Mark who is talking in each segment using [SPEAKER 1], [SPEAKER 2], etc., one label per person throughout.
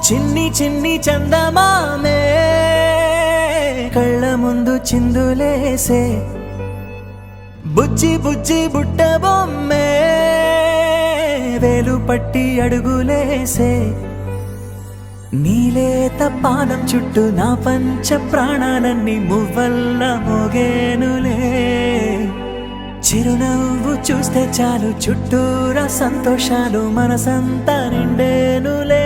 [SPEAKER 1] చిన్ని చిన్ని చందమామే కళ్ళ ముందు చిందులేసే బుజ్జి బుజ్జి బుట్ట బొమ్మే వేలు పట్టి అడుగులేసే నీలేత పానం చుట్టూ నా పంచ ప్రాణాలన్నీ మువ్వల్ల మోగేనులే చిరునవ్వు చూస్తే చాలు చుట్టూరా సంతోషాలు మనసంతా నిండేనులే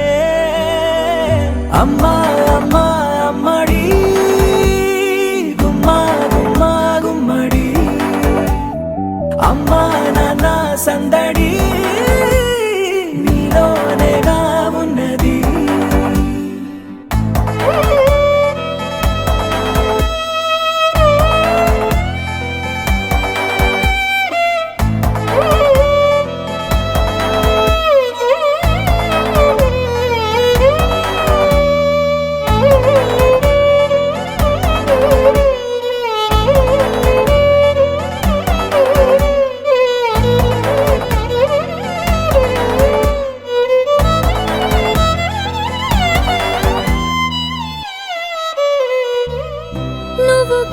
[SPEAKER 1] అమ్మా అమ్మా అమ్మడి గుమ్మా గుమ్మా గుమ్మడి అమ్మా నాన్న సందడి నీలోనేగా ఉన్నది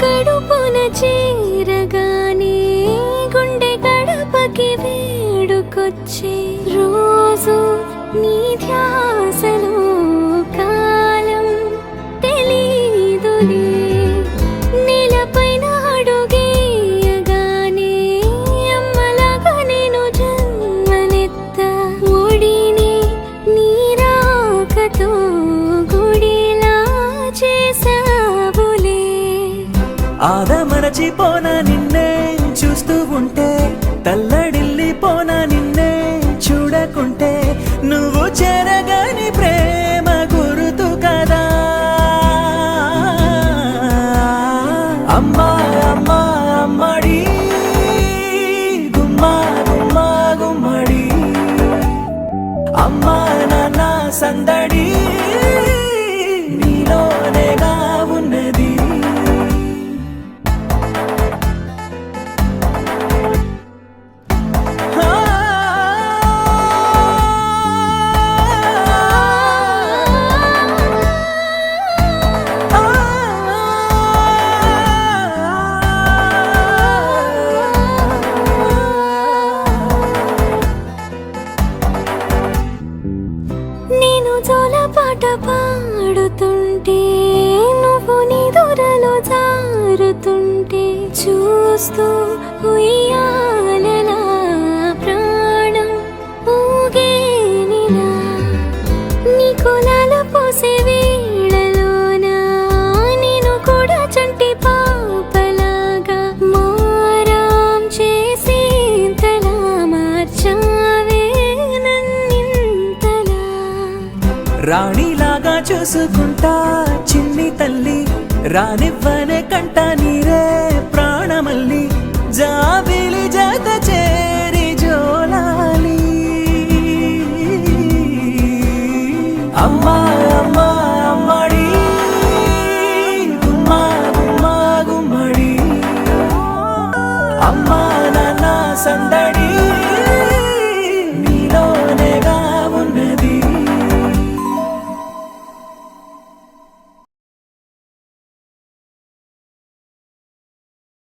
[SPEAKER 2] కడుపున చేరగానే గుండె గడపకి వేడుకొచ్చే రోజు నీ ధ్యాసలో కాలం తెలీదులే నేలపైన అడుగేయగానే అమ్మలాగా నేను జన్మనెత్త ఒడిని నీ రాకతో గుడిలా చేసావులే
[SPEAKER 1] ఆదమరచిపోనా నిన్నే చూస్తూ ఉంటే తల్లడిల్లిపోనా నిన్నే చూడకుంటే నువ్వు చెరగని ప్రేమ గురుతు కదా అమ్మా అమ్మా అమ్మడి గుమ్మా గుమ్మా గుమ్మడి అమ్మా నాన్న సందడి నీలోనేగా ఉన్నది
[SPEAKER 2] నేను జోలపాట పాడుతుంటే నువ్వు నీ దూరలో జారుతుంటే చూస్తూ ఉయ్యాలలా ప్రాణం ఊగేనిలా నీ కులాల పోసే వేళలోనా నేను కూడా చంటి పాపలాగా మారాం చేసేంతలా మార్చావే నన్నింతలా
[SPEAKER 1] రాణిలాగా చూసుకుంటా చిన్ని తల్లి రానివ్వనే కంట నీరే ప్రాణమల్లి జాబిలి జత చేరి జోలాలి అమ్మా అమ్మా అమ్మడి గుమ్మా గుమ్మా గుమ్మడి అమ్మా నాన్న సంద